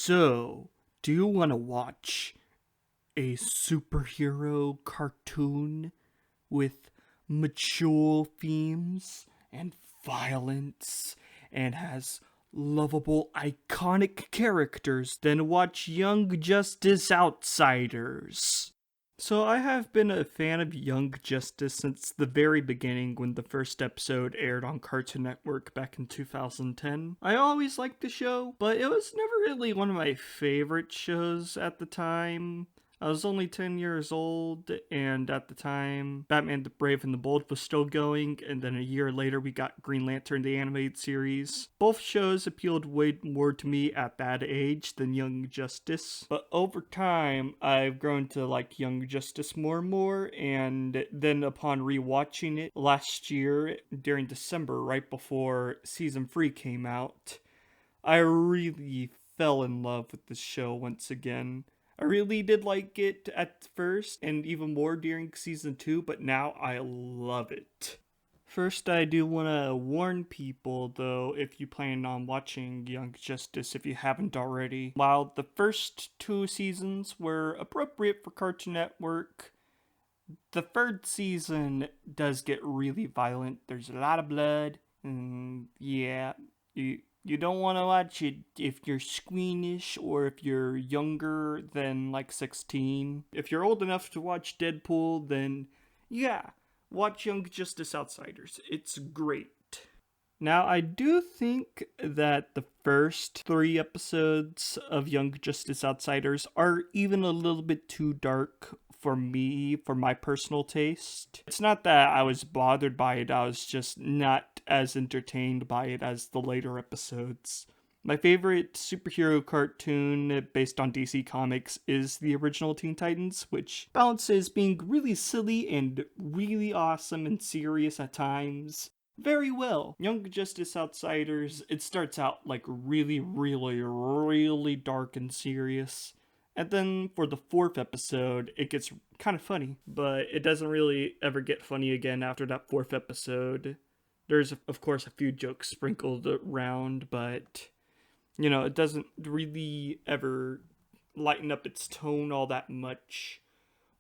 So, do you want to watch a superhero cartoon with mature themes and violence and has lovable, iconic characters? Then watch Young Justice Outsiders. So I have been a fan of Young Justice since the very beginning when the first episode aired on Cartoon Network back in 2010. I always liked the show, but it was never really one of my favorite shows at the time. I was only 10 years old, and at the time, Batman the Brave and the Bold was still going, and then a year later we got Green Lantern the animated series. Both shows appealed way more to me at that age than Young Justice, but over time, I've grown to like Young Justice more and more, and then upon rewatching it last year during December, right before Season 3 came out, I really fell in love with this show once again. I really did like it at first, and even more during season 2, but now I love it. First, I do want to warn people, though, if you plan on watching Young Justice if you haven't already. While the first 2 seasons were appropriate for Cartoon Network, the third season does get really violent. There's a lot of blood, and yeah, you don't want to watch it if you're squeamish or if you're younger than like 16. If you're old enough to watch Deadpool, then yeah, watch Young Justice Outsiders. It's great. Now, I do think that the first 3 episodes of Young Justice Outsiders are even a little bit too dark for me, for my personal taste. It's not that I was bothered by it, I was just not as entertained by it as the later episodes. My favorite superhero cartoon based on DC Comics is the original Teen Titans, which balances being really silly and really awesome and serious at times very well. Young Justice Outsiders, it starts out like really dark and serious. And then for the 4th episode, it gets kind of funny, but it doesn't really ever get funny again after that 4th episode. There's, of course, a few jokes sprinkled around, but, it doesn't really ever lighten up its tone all that much.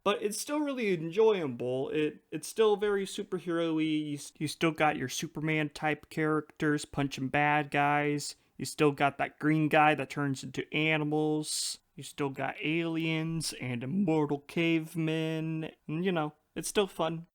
But it's still really enjoyable. It's still very superhero-y. You still got your Superman type characters punching bad guys. You still got that green guy that turns into animals. You still got aliens and immortal cavemen. And, it's still fun.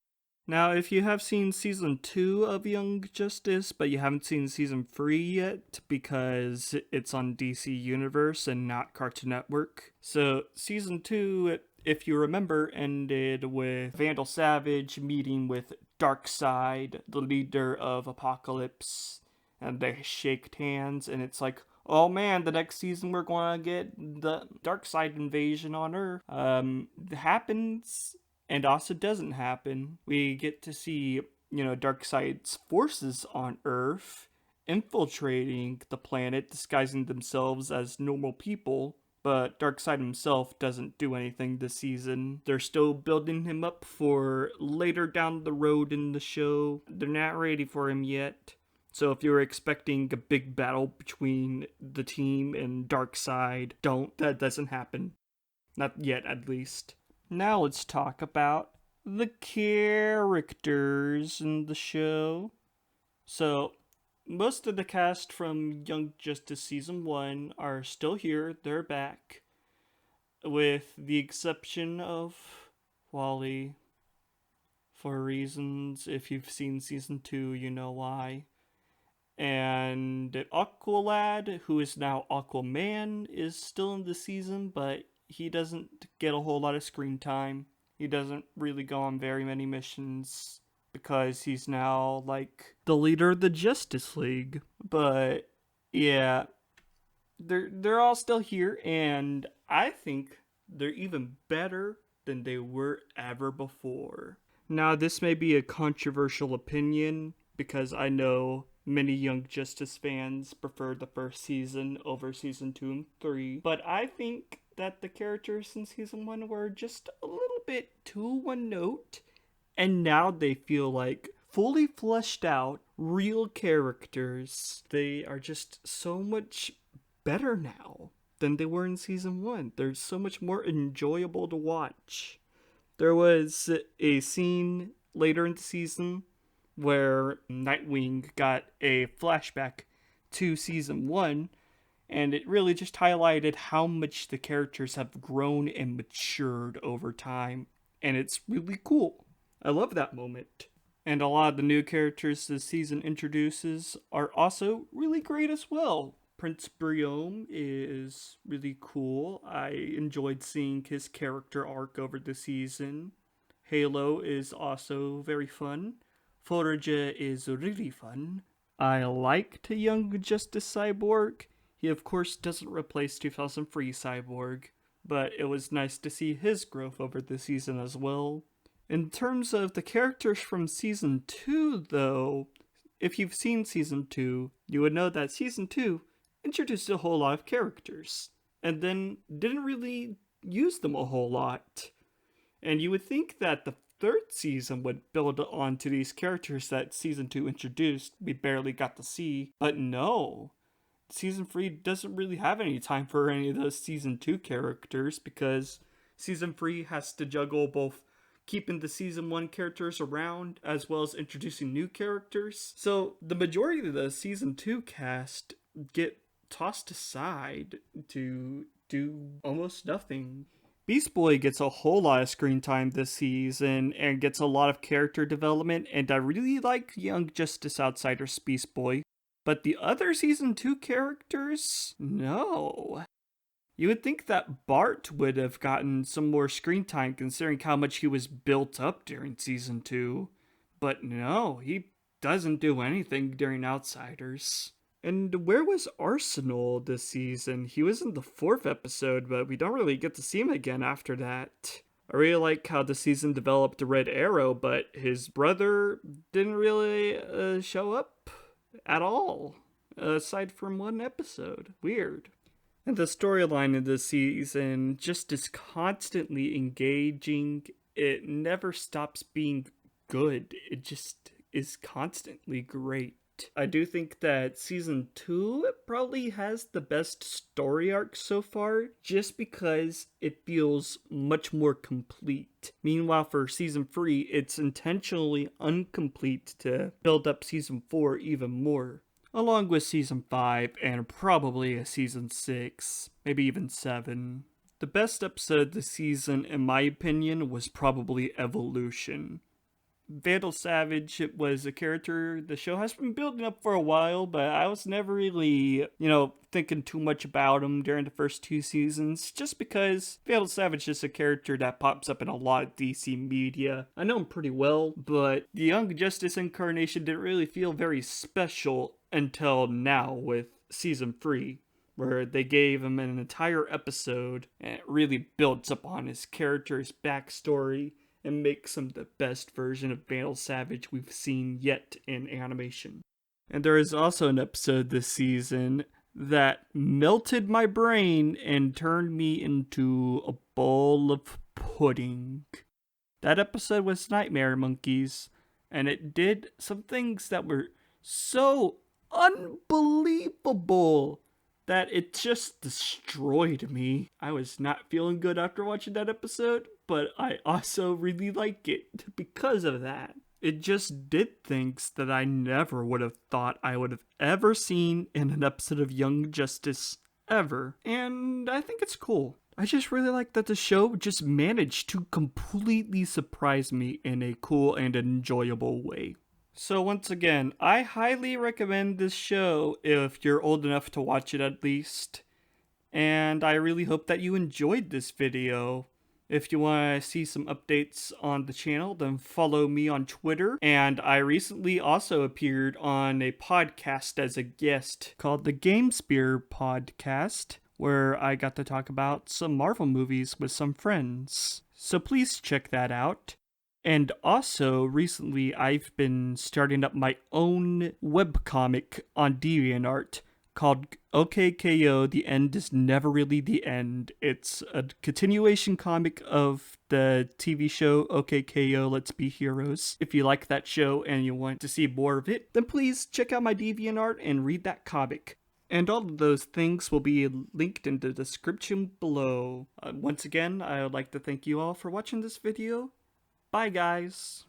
Now, if you have seen Season 2 of Young Justice, but you haven't seen Season 3 yet because it's on DC Universe and not Cartoon Network. So, Season 2, if you remember, ended with Vandal Savage meeting with Darkseid, the leader of Apocalypse, and they shake hands, and it's like, oh man, the next season we're going to get the Darkseid invasion on Earth. It happens, and also doesn't happen. We get to see, Darkseid's forces on Earth infiltrating the planet, disguising themselves as normal people. But Darkseid himself doesn't do anything this season. They're still building him up for later down the road in the show. They're not ready for him yet. So if you're expecting a big battle between the team and Darkseid, don't. That doesn't happen. Not yet, at least. Now let's talk about the characters in the show. So, most of the cast from Young Justice Season 1 are still here. They're back. With the exception of Wally. For reasons, if you've seen Season 2, you know why. And Aqualad, who is now Aquaman, is still in the season, but he doesn't get a whole lot of screen time. He doesn't really go on very many missions because he's now like the leader of the Justice League. But yeah, they're all still here, and I think they're even better than they were ever before. Now, this may be a controversial opinion because I know many Young Justice fans prefer the first season over season 2 and 3, but I think that the characters in season 1 were just a little bit too one note, and now they feel like fully fleshed out, real characters. They are just so much better now. than they were in season 1. They're so much more enjoyable to watch. There was a scene later in the season where Nightwing got a flashback to season 1, and it really just highlighted how much the characters have grown and matured over time, and it's really cool. I love that moment. And a lot of the new characters this season introduces are also really great as well. Prince Briome is really cool. I enjoyed seeing his character arc over the season. Halo is also very fun. Forja is really fun. I liked Young Justice Cyborg. He of course doesn't replace 2003 Cyborg, but it was nice to see his growth over the season as well. In terms of the characters from Season 2 though, if you've seen Season 2, you would know that Season 2 introduced a whole lot of characters, and then didn't really use them a whole lot. And you would think that the third season would build onto these characters that Season 2 introduced, we barely got to see, but no. Season 3 doesn't really have any time for any of those Season 2 characters, because Season 3 has to juggle both keeping the Season 1 characters around as well as introducing new characters. So the majority of the Season 2 cast get tossed aside to do almost nothing. Beast Boy gets a whole lot of screen time this season and gets a lot of character development, and I really like Young Justice Outsider's Beast Boy. But the other Season 2 characters? No. You would think that Bart would have gotten some more screen time considering how much he was built up during Season 2. But no, he doesn't do anything during Outsiders. And where was Arsenal this season? He was in the 4th episode, but we don't really get to see him again after that. I really like how the season developed Red Arrow, but his brother didn't really show up at all, aside from one episode. Weird. And the storyline of this season just is constantly engaging. It never stops being good. It just is constantly great. I do think that Season 2 probably has the best story arc so far, just because it feels much more complete. Meanwhile, for Season 3, it's intentionally incomplete to build up Season 4 even more. Along with Season 5 and probably a Season 6, maybe even 7. The best episode this season, in my opinion, was probably Evolution. Vandal Savage was a character the show has been building up for a while, but I was never really, thinking too much about him during the first 2 seasons, just because Vandal Savage is a character that pops up in a lot of DC media. I know him pretty well, but the Young Justice incarnation didn't really feel very special until now with Season 3. Where they gave him an entire episode, and it really builds upon his character's backstory and makes him the best version of Vandal Savage we've seen yet in animation. And there is also an episode this season that melted my brain and turned me into a bowl of pudding. That episode was Nightmare Monkeys, and it did some things that were so unbelievable that it just destroyed me. I was not feeling good after watching that episode, but I also really like it because of that. It just did things that I never would have thought I would have ever seen in an episode of Young Justice ever, and I think it's cool. I just really like that the show just managed to completely surprise me in a cool and enjoyable way. So once again, I highly recommend this show if you're old enough to watch it at least. And I really hope that you enjoyed this video. If you want to see some updates on the channel, then follow me on Twitter. And I recently also appeared on a podcast as a guest called the GameSpear Podcast, where I got to talk about some Marvel movies with some friends. So please check that out. And also, recently, I've been starting up my own webcomic on DeviantArt called OKKO, The End is Never Really the End. It's a continuation comic of the TV show OKKO, Let's Be Heroes. If you like that show and you want to see more of it, then please check out my DeviantArt and read that comic. And all of those things will be linked in the description below. Once again, I would like to thank you all for watching this video. Bye guys!